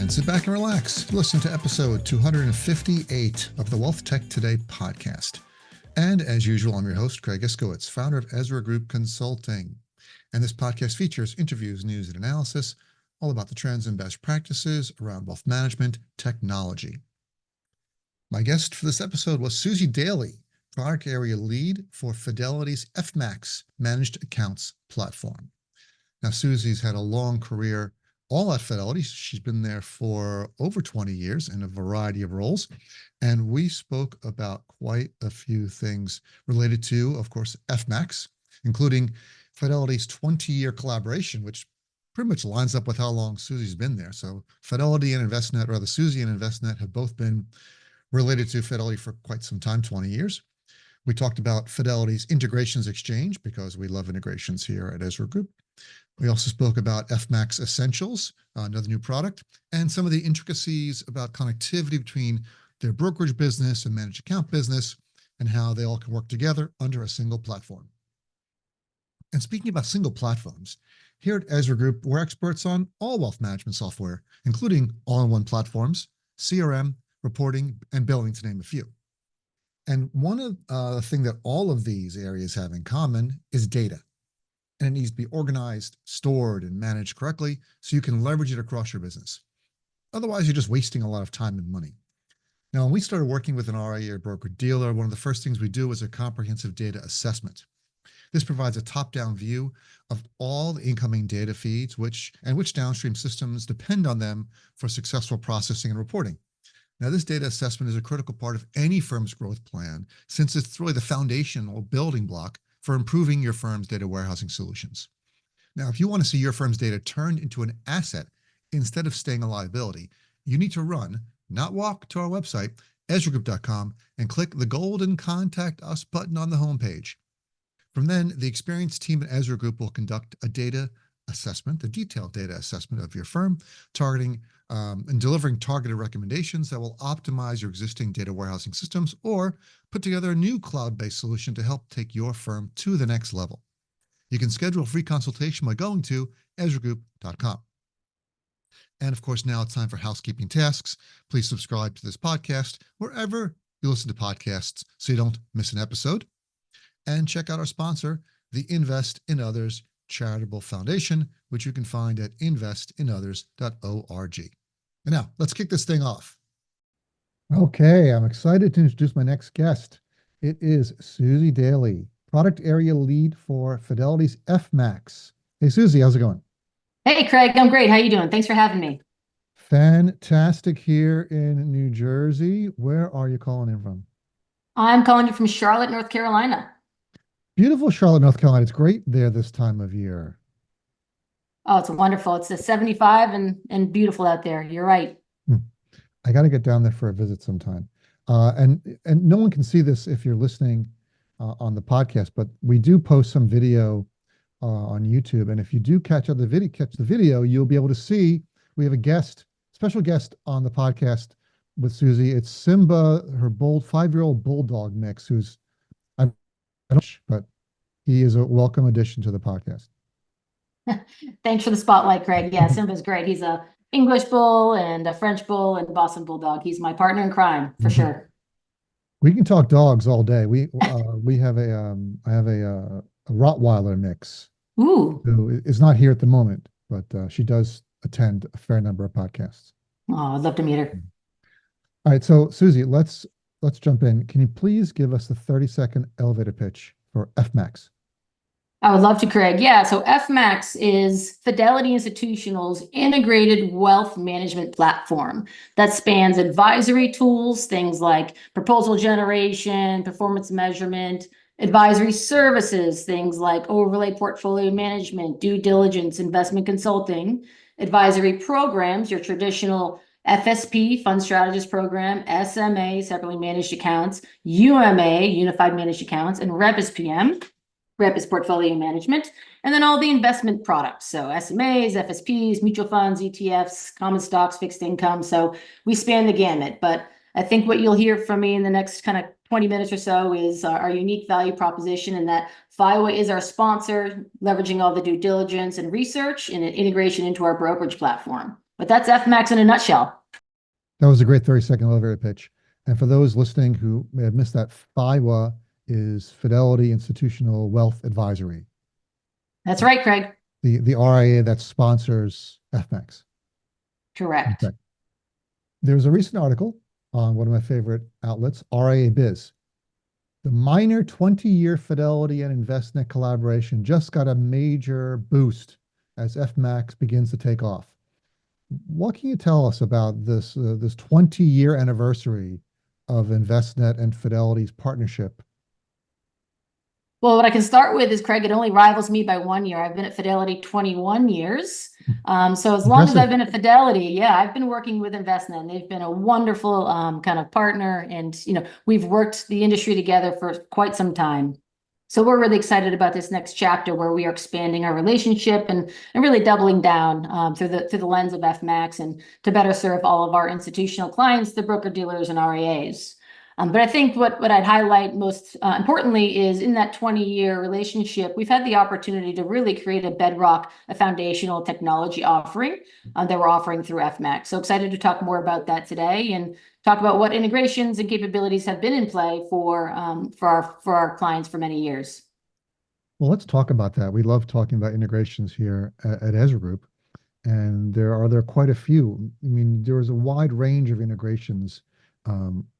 And sit back and relax. Listen to episode 258 of the WealthTech Today podcast. And as usual, I'm your host, Craig Iskowitz, founder of Ezra Group Consulting. And this podcast features interviews, news, and analysis all about the trends and best practices around wealth management technology. My guest for this episode was Suzy Daly, product area lead for Fidelity's FMAX managed accounts platform. Now, Suzy's had a long career all at Fidelity. She's been there for over 20 years in a variety of roles. And we spoke about quite a few things related to, of course, FMAX, including Fidelity's 20-year collaboration, which pretty much lines up with how long Suzy's been there. So Fidelity and Envestnet, rather Suzy and Envestnet, have both been related to Fidelity for quite some time, 20 years. We talked about Fidelity's integrations exchange because we love integrations here at Ezra Group. We also spoke about FMAX Essentials, another new product, and some of the intricacies about connectivity between their brokerage business and managed account business and how they all can work together under a single platform. And speaking about single platforms, here at Ezra Group, we're experts on all wealth management software, including all-in-one platforms, CRM, reporting, and billing, to name a few. And one of the things that all of these areas have in common is data. And it needs to be organized, stored, and managed correctly so you can leverage it across your business. Otherwise, you're just wasting a lot of time and money. Now, when we started working with an RIA or broker-dealer, one of the first things we do is a comprehensive data assessment. This provides a top-down view of all the incoming data feeds, which downstream systems depend on them for successful processing and reporting. Now, this data assessment is a critical part of any firm's growth plan, since it's really the foundational building block for improving your firm's data warehousing solutions. Now, if you want to see your firm's data turned into an asset instead of staying a liability, you need to run, not walk, to our website, ezragroup.com, and click the golden Contact Us button on the homepage. From then, the experienced team at Ezra Group will conduct a data assessment, a detailed data assessment of your firm, targeting and delivering targeted recommendations that will optimize your existing data warehousing systems or put together a new cloud-based solution to help take your firm to the next level. You can schedule a free consultation by going to ezragroup.com. And of course, now it's time for housekeeping tasks. Please subscribe to this podcast wherever you listen to podcasts so you don't miss an episode. And check out our sponsor, the Invest in Others Charitable Foundation, which you can find at investinothers.org. And now, let's kick this thing off. Okay, I'm excited to introduce my next guest. It is Suzy Daly, product area lead for Fidelity's FMAX. Hey, Suzy, how's it going? Hey, Craig, I'm great. How you doing? Thanks for having me. Fantastic here in New Jersey. Where are you calling in from? I'm calling you from Charlotte, North Carolina. Beautiful Charlotte, North Carolina. It's great there this time of year. Oh, it's wonderful. It's a 75 and beautiful out there. You're right. I got to get down there for a visit sometime. And no one can see this if you're listening on the podcast, but we do post some video on YouTube. And if you do catch the video, you'll be able to see we have a special guest on the podcast with Suzy. It's Simba, her 5-year-old bulldog mix, who's but he is a welcome addition to the podcast. Thanks for the spotlight, Craig. Yeah, Simba's great. He's a English bull and a French bull and Boston bulldog. He's my partner in crime for sure. We can talk dogs all day. I have a Rottweiler mix. Ooh. Who is not here at the moment, but she does attend a fair number of podcasts. Oh, I'd love to meet her. All right, so Suzy, let's jump in. Can you please give us the 30-second elevator pitch for FMAX? I would love to, Craig. Yeah, so FMAX is Fidelity Institutional's integrated wealth management platform that spans advisory tools, things like proposal generation, performance measurement, advisory services, things like overlay portfolio management, due diligence, investment consulting, advisory programs, your traditional FSP, Fund Strategist Program, SMA, Separately Managed Accounts, UMA, Unified Managed Accounts, and REP is PM, REP is Portfolio Management, and then all the investment products. So SMAs, FSPs, mutual funds, ETFs, common stocks, fixed income. So we span the gamut. But I think what you'll hear from me in the next kind of 20 minutes or so is our unique value proposition, and that FIWA is our sponsor, leveraging all the due diligence and research and integration into our brokerage platform. But that's FMAX in a nutshell. That was a great 30-second elevator pitch. And for those listening who may have missed that, FIWA is Fidelity Institutional Wealth Advisory. That's right, Craig. The RIA that sponsors FMAX. Correct. Okay. There's a recent article on one of my favorite outlets, RIA Biz. The minor 20-year Fidelity and Envestnet collaboration just got a major boost as FMAX begins to take off. What can you tell us about this 20-year anniversary of Envestnet and Fidelity's partnership? Well, what I can start with is, Craig, it only rivals me by 1 year. I've been at Fidelity 21 years. So as long as I've been at Fidelity, yeah, I've been working with Envestnet, and they've been a wonderful kind of partner. And, we've worked the industry together for quite some time. So we're really excited about this next chapter where we are expanding our relationship and really doubling down through the lens of FMAX and to better serve all of our institutional clients, the broker dealers and RIAs. But I think what I'd highlight most importantly is in that 20-year relationship, we've had the opportunity to really create a bedrock, a foundational technology offering that we're offering through FMAX. So excited to talk more about that today and talk about what integrations and capabilities have been in play for our clients for many years. Well, let's talk about that. We love talking about integrations here at Ezra Group, and there are quite a few. I mean, there is a wide range of integrations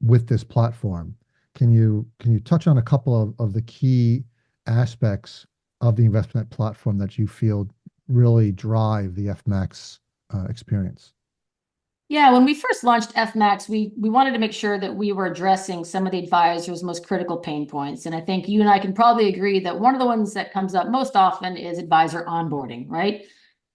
with this platform. Can you touch on a couple of the key aspects of the Envestnet platform that you feel really drive the FMAX experience? Yeah, when we first launched FMAX, we wanted to make sure that we were addressing some of the advisors' most critical pain points. And I think you and I can probably agree that one of the ones that comes up most often is advisor onboarding, right?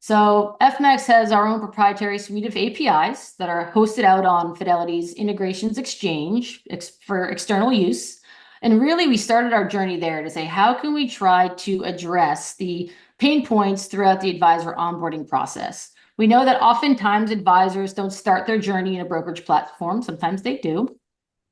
So FMAX has our own proprietary suite of APIs that are hosted out on Fidelity's Integrations Exchange for external use. And really, we started our journey there to say, how can we try to address the pain points throughout the advisor onboarding process? We know that oftentimes advisors don't start their journey in a brokerage platform. Sometimes they do,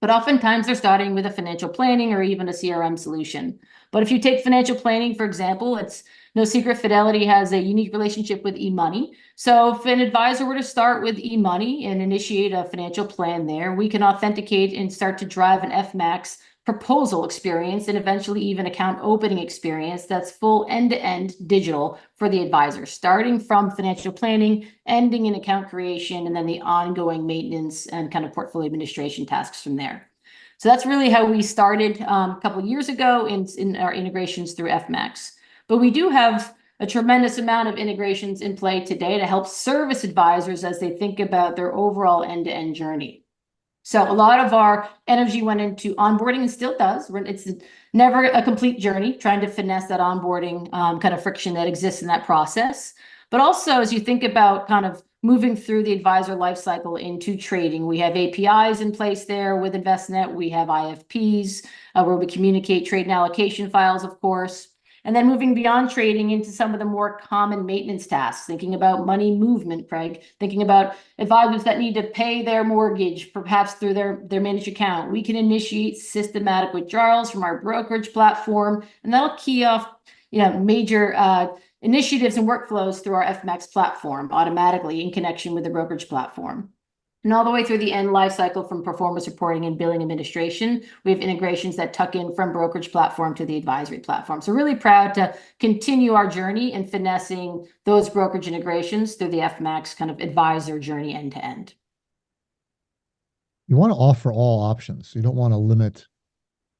but oftentimes they're starting with a financial planning or even a CRM solution. But if you take financial planning, for example, it's no secret Fidelity has a unique relationship with eMoney. So if an advisor were to start with eMoney and initiate a financial plan there, we can authenticate and start to drive an FMAX proposal experience and eventually even account opening experience that's full end-to-end digital for the advisor, starting from financial planning, ending in account creation, and then the ongoing maintenance and kind of portfolio administration tasks from there. So that's really how we started a couple of years ago in our integrations through FMAX. But we do have a tremendous amount of integrations in play today to help service advisors as they think about their overall end-to-end journey. So a lot of our energy went into onboarding and still does. It's never a complete journey, trying to finesse that onboarding kind of friction that exists in that process. But also, as you think about kind of moving through the advisor lifecycle into trading, we have APIs in place there with Envestnet. We have IFPs where we communicate trade and allocation files, of course. And then moving beyond trading into some of the more common maintenance tasks, thinking about money movement, Craig, thinking about advisors that need to pay their mortgage, perhaps through their managed account. We can initiate systematic withdrawals from our brokerage platform, and that'll key off major initiatives and workflows through our FMAX platform automatically in connection with the brokerage platform. And all the way through the end life cycle from performance reporting and billing administration, we have integrations that tuck in from brokerage platform to the advisory platform. So really proud to continue our journey in finessing those brokerage integrations through the FMAX kind of advisor journey end to end. You want to offer all options. You don't want to limit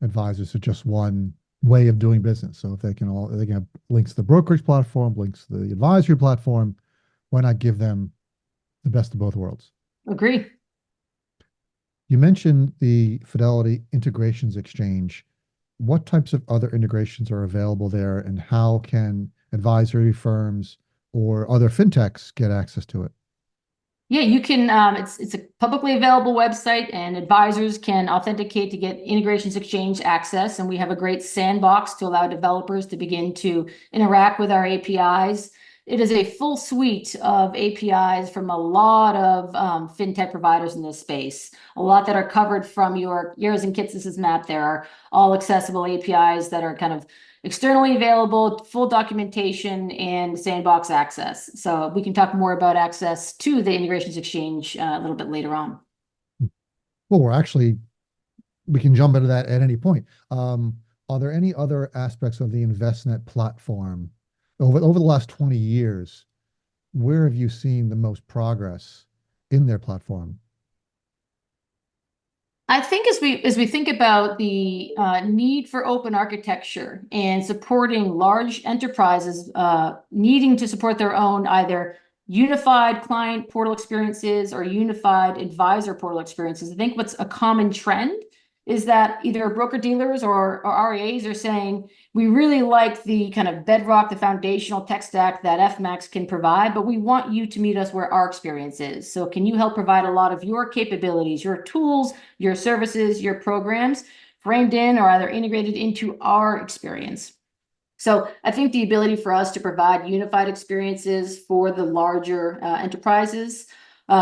advisors to just one way of doing business. So if they can have links to the brokerage platform, links to the advisory platform, why not give them the best of both worlds? Agree. You mentioned the Fidelity Integrations Exchange. What types of other integrations are available there, and how can advisory firms or other fintechs get access to it? Yeah, you can. It's a publicly available website, and advisors can authenticate to get Integrations Exchange access. And we have a great sandbox to allow developers to begin to interact with our APIs. it is a full suite of APIs from a lot of fintech providers in this space, a lot that are covered from yours and Kitsis's map. There are all accessible APIs that are kind of externally available, full documentation, and sandbox access. So we can talk more about access to the integrations exchange a little bit later on. Well, we can jump into that at any point. Are there any other aspects of the Envestnet platform over the last 20 years? Where have you seen the most progress in their platform? I think as we think about the need for open architecture and supporting large enterprises needing to support their own either unified client portal experiences or unified advisor portal experiences, I think what's a common trend is that either broker dealers or RIAs are saying, we really like the kind of bedrock, the foundational tech stack that FMAX can provide, but we want you to meet us where our experience is. So can you help provide a lot of your capabilities, your tools, your services, your programs framed in or either integrated into our experience? So I think the ability for us to provide unified experiences for the larger enterprises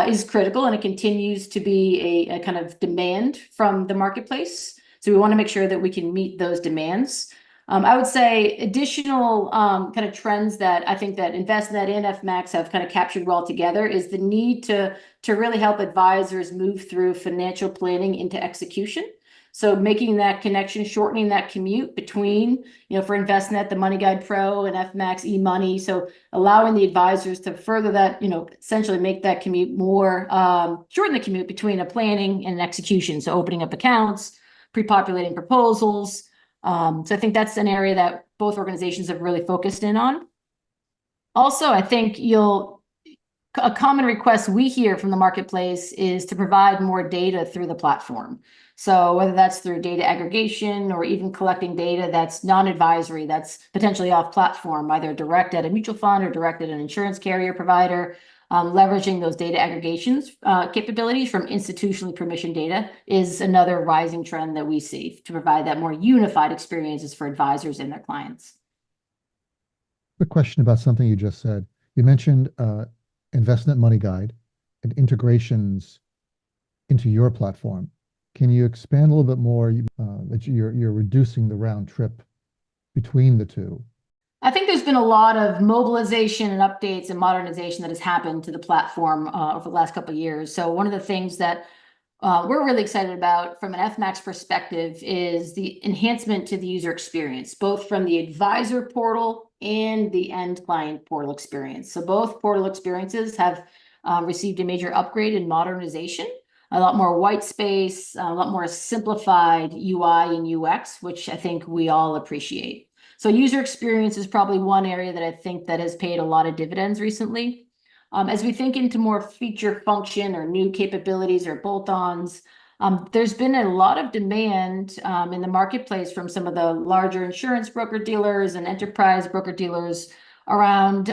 is critical, and it continues to be a kind of demand from the marketplace. So we want to make sure that we can meet those demands. I would say additional kind of trends that I think that Envestnet and FMAX have kind of captured well together is the need to really help advisors move through financial planning into execution. So making that connection, shortening that commute between, for Envestnet, the Money Guide Pro and FMAX eMoney. So allowing the advisors to further that, essentially make that commute more, shorten the commute between a planning and an execution. So opening up accounts, pre-populating proposals. So I think that's an area that both organizations have really focused in on. Also, I think a common request we hear from the marketplace is to provide more data through the platform. So whether that's through data aggregation or even collecting data that's non-advisory, that's potentially off platform, either direct at a mutual fund or direct at an insurance carrier provider, leveraging those data aggregations capabilities from institutionally permissioned data is another rising trend that we see to provide that more unified experiences for advisors and their clients. Quick question about something you just said. You mentioned Envestnet Money Guide and integrations into your platform. Can you expand a little bit more that you're reducing the round trip between the two? I think there's been a lot of mobilization and updates and modernization that has happened to the platform over the last couple of years. So one of the things that we're really excited about from an FMAX perspective is the enhancement to the user experience, both from the advisor portal and the end client portal experience. So both portal experiences have received a major upgrade in modernization, a lot more white space, a lot more simplified UI and UX, which I think we all appreciate. So user experience is probably one area that I think that has paid a lot of dividends recently. As we think into more feature function or new capabilities or bolt-ons, there's been a lot of demand in the marketplace from some of the larger insurance broker-dealers and enterprise broker-dealers around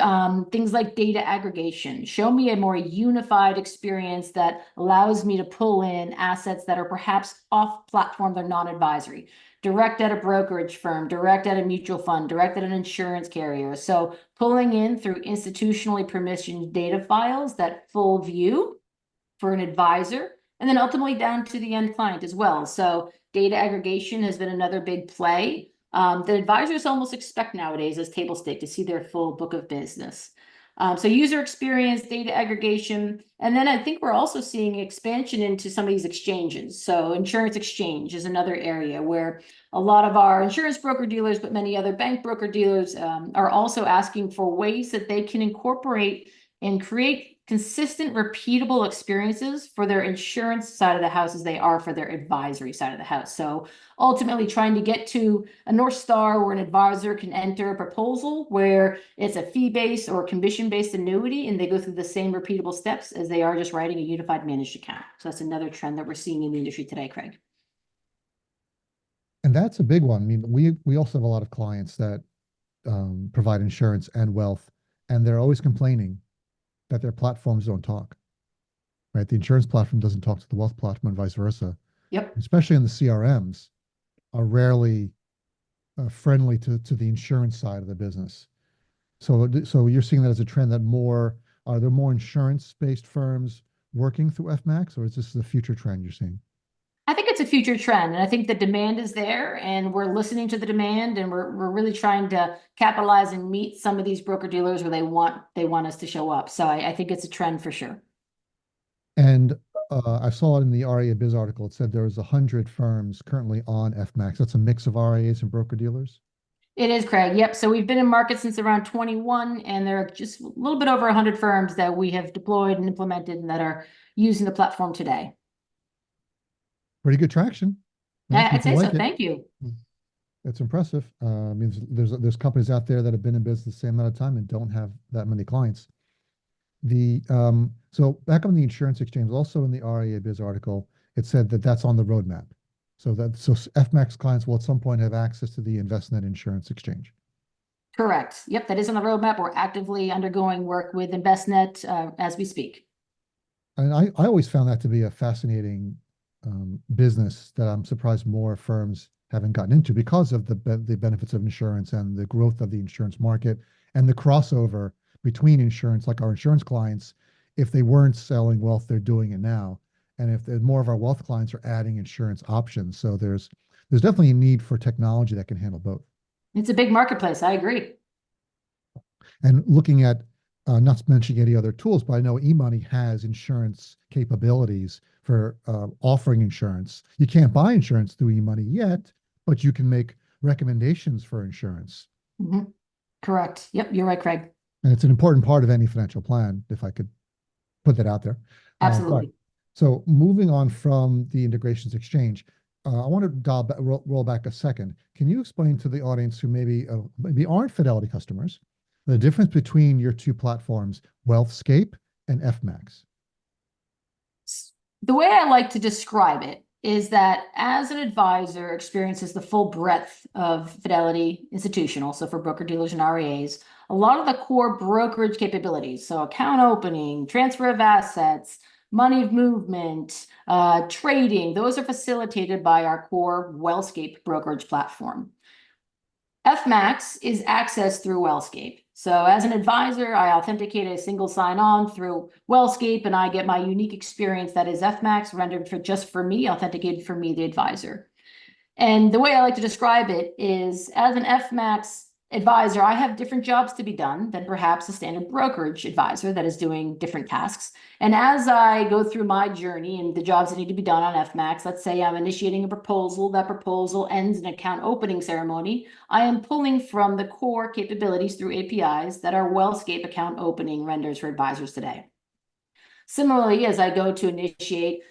things like data aggregation. Show me a more unified experience that allows me to pull in assets that are perhaps off platform, they're non-advisory. Direct at a brokerage firm, direct at a mutual fund, direct at an insurance carrier. So pulling in through institutionally permissioned data files, that full view for an advisor, and then ultimately down to the end client as well. So data aggregation has been another big play that advisors almost expect nowadays as table stake to see their full book of business. So user experience, data aggregation, and then I think we're also seeing expansion into some of these exchanges. So insurance exchange is another area where a lot of our insurance broker dealers, but many other bank broker dealers are also asking for ways that they can incorporate and create consistent, repeatable experiences for their insurance side of the house as they are for their advisory side of the house. So ultimately trying to get to a North Star where an advisor can enter a proposal where it's a fee-based or commission-based annuity and they go through the same repeatable steps as they are just writing a unified managed account. So that's another trend that we're seeing in the industry today, Craig. And that's a big one. I mean, we also have a lot of clients that provide insurance and wealth, and they're always complaining that their platforms don't talk, right? The insurance platform doesn't talk to the wealth platform and vice versa. Yep. Especially in the CRMs are rarely friendly to the insurance side of the business. So you're seeing that as a trend that are there more insurance-based firms working through FMAX, or is this the future trend you're seeing? I think it's a future trend, and I think the demand is there, and we're listening to the demand, and we're really trying to capitalize and meet some of these broker dealers where they want us to show up. So I think it's a trend for sure. And I saw it in the RIA Biz article. It said there was 100 firms currently on FMAX. That's a mix of RIAs and broker dealers. It is, Craig. Yep. So we've been in market since around 21, and there are just a little bit over 100 firms that we have deployed and implemented and that are using the platform today. Pretty good traction. Yeah, I'd people say so. like it. Thank you. It's impressive. I mean, there's companies out there that have been in business the same amount of time and don't have that many clients. So back on the insurance exchange, also in the RIA Biz article, it said that that's on the roadmap. So FMAX clients will at some point have access to the Envestnet insurance exchange. Correct. Yep, that is on the roadmap. We're actively undergoing work with Envestnet as we speak. And I always found that to be a fascinating business that I'm surprised more firms haven't gotten into because of the benefits of insurance and the growth of the insurance market and the crossover between insurance, like our insurance clients. If they weren't selling wealth, they're doing it now. And if more of our wealth clients are adding insurance options, so there's definitely a need for technology that can handle both. It's a big marketplace. I agree. And looking at, not mentioning any other tools, but I know eMoney has insurance capabilities for offering insurance. You can't buy insurance through eMoney yet, but you can make recommendations for insurance. Mm-hmm. Correct. Yep, you're right, Craig. And it's an important part of any financial plan, if I could put that out there. Absolutely. So moving on from the integrations exchange, I want to roll back a second. Can you explain to the audience who maybe aren't Fidelity customers the difference between your two platforms, WealthScape and FMAX? The way I like to describe it is that as an advisor experiences the full breadth of Fidelity institutional, so for broker dealers and RIAs, a lot of the core brokerage capabilities, so account opening, transfer of assets, money movement, trading, those are facilitated by our core WealthScape brokerage platform. FMAX is accessed through WealthScape. So as an advisor, I authenticate a single sign-on through WealthScape, and I get my unique experience that is FMAX rendered just for me, authenticated for me, the advisor. And the way I like to describe it is, as an FMAX advisor, I have different jobs to be done than perhaps a standard brokerage advisor that is doing different tasks. And as I go through my journey and the jobs that need to be done on FMAX, let's say I'm initiating a proposal, that proposal ends in an account opening ceremony, I am pulling from the core capabilities through APIs that our WealthScape account opening renders for advisors today. Similarly, as I go to initiate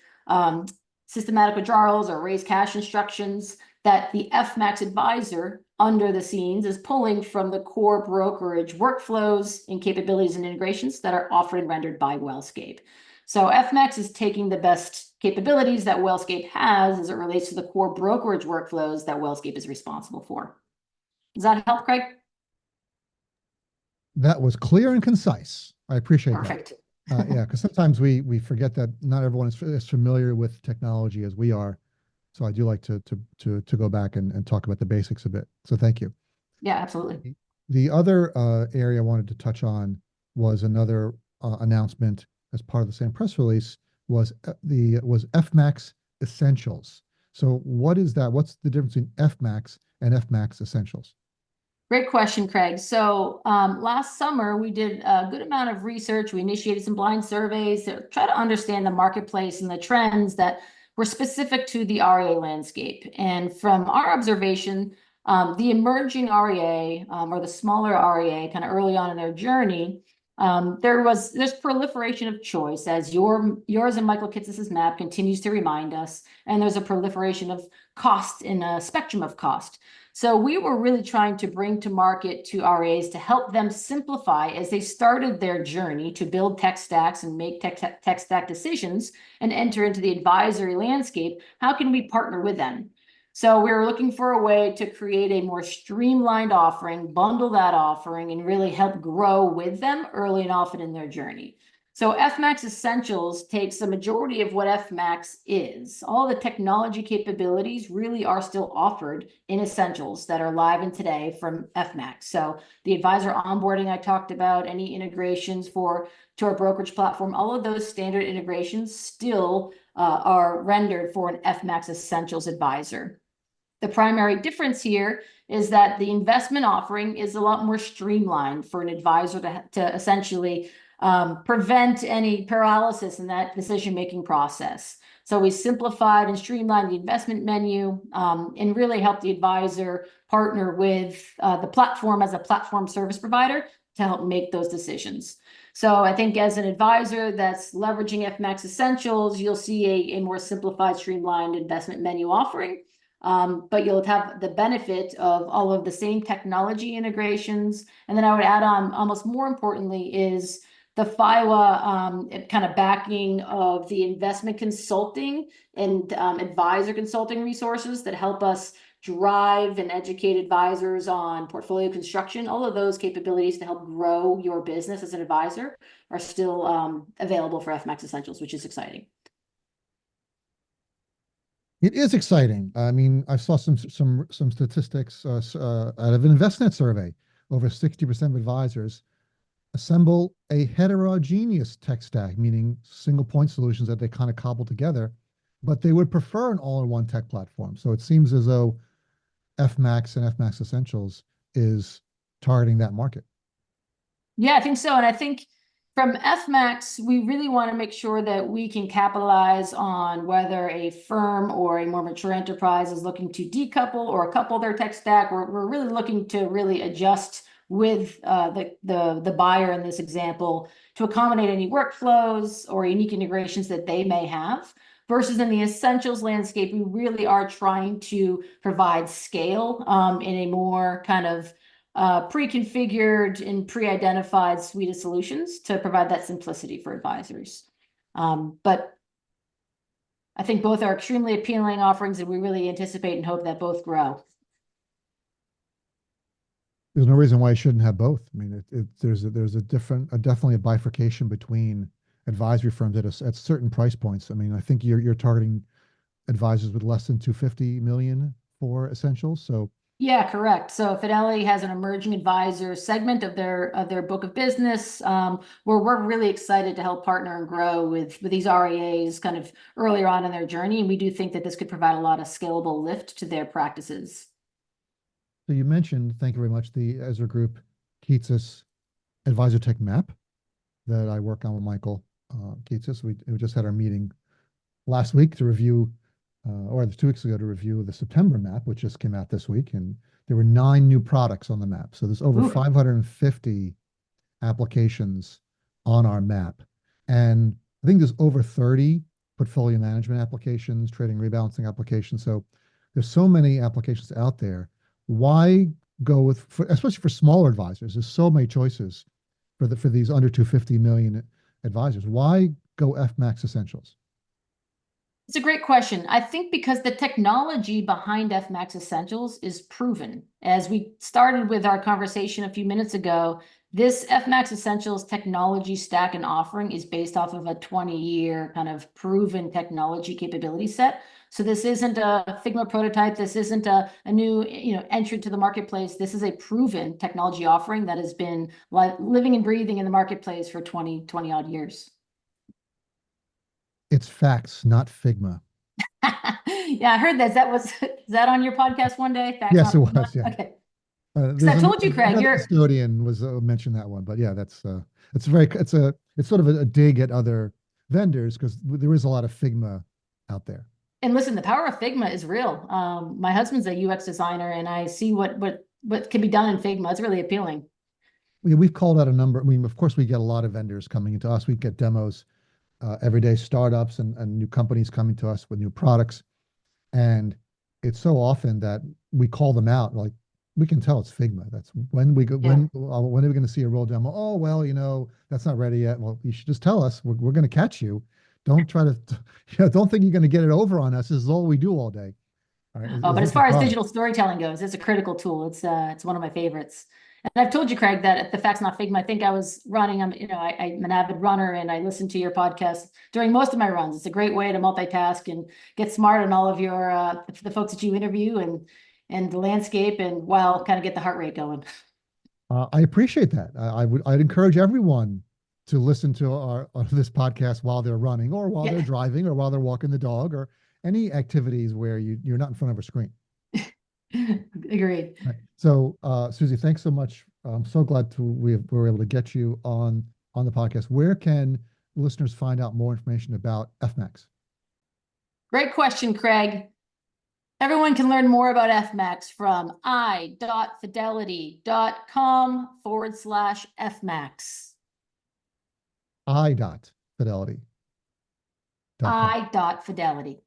systematic withdrawals or raise cash instructions, that the FMAX advisor under the scenes is pulling from the core brokerage workflows and capabilities and integrations that are offered and rendered by WealthScape. So FMAX is taking the best capabilities that WealthScape has as it relates to the core brokerage workflows that WealthScape is responsible for. Does that help, Craig? That was clear and concise. I appreciate Perfect. that. Yeah, because sometimes we forget that not everyone is as familiar with technology as we are. So I do like to go back and talk about the basics a bit. So thank you. Yeah, absolutely. The other area I wanted to touch on was another announcement as part of the same press release was FMAX Essentials. So what is that? What's the difference between FMAX and FMAX Essentials? Great question, Craig. So last summer, we did a good amount of research. We initiated some blind surveys to try to understand the marketplace and the trends that were specific to the RIA landscape. And from our observation, the emerging RIA or the smaller RIA kind of early on in their journey, there's proliferation of choice, as yours and Michael Kitzis's map continues to remind us, and there's a proliferation of cost in a spectrum of cost. So we were really trying to bring to market to RAs to help them simplify as they started their journey to build tech stacks and make tech stack decisions and enter into the advisory landscape. How can we partner with them? So we were looking for a way to create a more streamlined offering, bundle that offering, and really help grow with them early and often in their journey. So FMAX Essentials takes the majority of what FMAX is. All the technology capabilities really are still offered in Essentials that are live in today from FMAX. So the advisor onboarding I talked about, any integrations to our brokerage platform, all of those standard integrations still are rendered for an FMAX Essentials advisor. The primary difference here is that the investment offering is a lot more streamlined for an advisor to essentially prevent any paralysis in that decision-making process. So we simplified and streamlined the investment menu and really helped the advisor partner with the platform as a platform service provider to help make those decisions. So I think as an advisor that's leveraging FMAX Essentials, you'll see a more simplified, streamlined investment menu offering. But you'll have the benefit of all of the same technology integrations. And then I would add on, almost more importantly, is the FIWA kind of backing of the investment consulting and advisor consulting resources that help us drive and educate advisors on portfolio construction. All of those capabilities to help grow your business as an advisor are still available for FMAX Essentials, which is exciting. It is exciting. I mean, I saw some statistics out of an Envestnet survey. Over 60% of advisors assemble a heterogeneous tech stack, meaning single point solutions that they kind of cobble together, but they would prefer an all-in-one tech platform. So it seems as though FMAX and FMAX Essentials is targeting that market. Yeah, I think so. And I think from FMAX, we really want to make sure that we can capitalize on whether a firm or a more mature enterprise is looking to decouple or couple their tech stack. We're really looking to really adjust with the buyer in this example to accommodate any workflows or unique integrations that they may have. Versus in the Essentials landscape, we really are trying to provide scale in a more kind of pre-configured and pre-identified suite of solutions to provide that simplicity for advisors. But I think both are extremely appealing offerings, and we really anticipate and hope that both grow. There's no reason why you shouldn't have both. I mean, there's definitely a bifurcation between advisory firms at certain price points. I mean, I think you're targeting advisors with less than 250 million for Essentials. So yeah, correct. So Fidelity has an emerging advisor segment of their book of business, where we're really excited to help partner and grow with these RIAs kind of earlier on in their journey. And we do think that this could provide a lot of scalable lift to their practices. So you mentioned, thank you very much, the Ezra Group Keatsis Advisor Tech Map that I work on with Michael Keatsis. We just had our meeting last week to review, or 2 weeks ago to review the September map, which just came out this week. And there were 9 new products on the map. So there's over 550 applications on our map. And I think there's over 30 portfolio management applications, trading rebalancing applications. So there's so many applications out there. Why go with, especially for smaller advisors, there's so many choices for these under 250 million advisors. Why go FMAX Essentials? It's a great question. I think because the technology behind FMAX Essentials is proven. As we started with our conversation a few minutes ago, this FMAX Essentials technology stack and offering is based off of a 20-year kind of proven technology capability set. So this isn't a Figma prototype. This isn't a new entrant to the marketplace. This is a proven technology offering that has been living and breathing in the marketplace for 20 odd years. It's facts, not Figma. Yeah, I heard that. Is that on your podcast one day? Facts, yes, it was. Yeah. Okay. I told you, Craig, your custodian was mentioned that one, but yeah, it's sort of a dig at other vendors because there is a lot of Figma out there. And listen, the power of Figma is real. My husband's a UX designer, and I see what can be done in Figma. It's really appealing. We've called out a number. I mean, of course, we get a lot of vendors coming into us. We get demos every day, startups and new companies coming to us with new products, and it's so often that we call them out. Like, we can tell it's Figma. That's when we go. Yeah. When are we going to see a real demo? Oh, well, that's not ready yet. Well, you should just tell us. We're going to catch you. Don't try to, don't think you're going to get it over on us. This is all we do all day. All right, but as far as digital storytelling goes, it's a critical tool. It's one of my favorites. And I've told you, Craig, that the fact's not fake. I think I was running. I'm an avid runner, and I listen to your podcast during most of my runs. It's a great way to multitask and get smart on all of your the folks that you interview and the landscape, and while kind of get the heart rate going. I appreciate that. I'd encourage everyone to listen to this podcast while they're running, or while they're driving, or while they're walking the dog, or any activities where you're not in front of a screen. Agreed. Right. So, Suzy, thanks so much. I'm so glad we were able to get you on the podcast. Where can listeners find out more information about FMAX? Great question, Craig. Everyone can learn more about FMAX from i.fidelity.com/FMAX. i.fidelity. i.fidelity.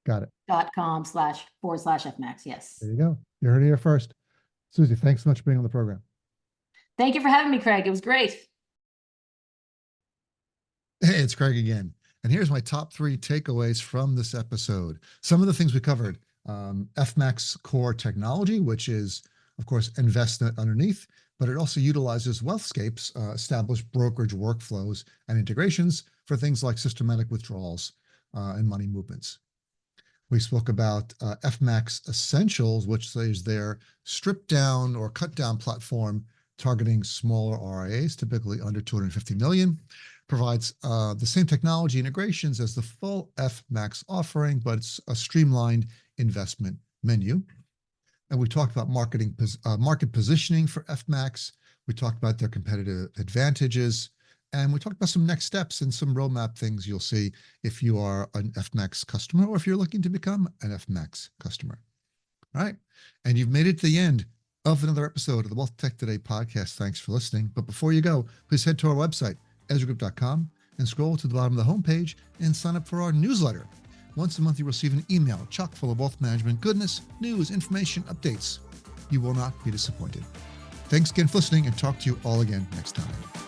Got it. .com//FMAX. Yes. There you go. You heard it here first. Suzy, thanks so much for being on the program. Thank you for having me, Craig. It was great. Hey, it's Craig again. And here's my top 3 takeaways from this episode. Some of the things we covered: FMAX core technology, which is, of course, Envestnet underneath, but it also utilizes WealthScape's established brokerage workflows and integrations for things like systematic withdrawals and money movements. We spoke about FMAX Essentials, which is their stripped down or cut down platform targeting smaller RIAs, typically under 250 million. Provides the same technology integrations as the full FMAX offering, but it's a streamlined investment menu. And we talked about market positioning for FMAX. We talked about their competitive advantages. And we talked about some next steps and some roadmap things you'll see if you are an FMAX customer, or if you're looking to become an FMAX customer. All right. And you've made it to the end of another episode of the WealthTech Today podcast. Thanks for listening. But before you go, please head to our website, EzraGroup.com, and scroll to the bottom of the homepage and sign up for our newsletter. Once a month, you receive an email chock full of wealth management goodness, news, information, updates. You will not be disappointed. Thanks again for listening, and talk to you all again next time.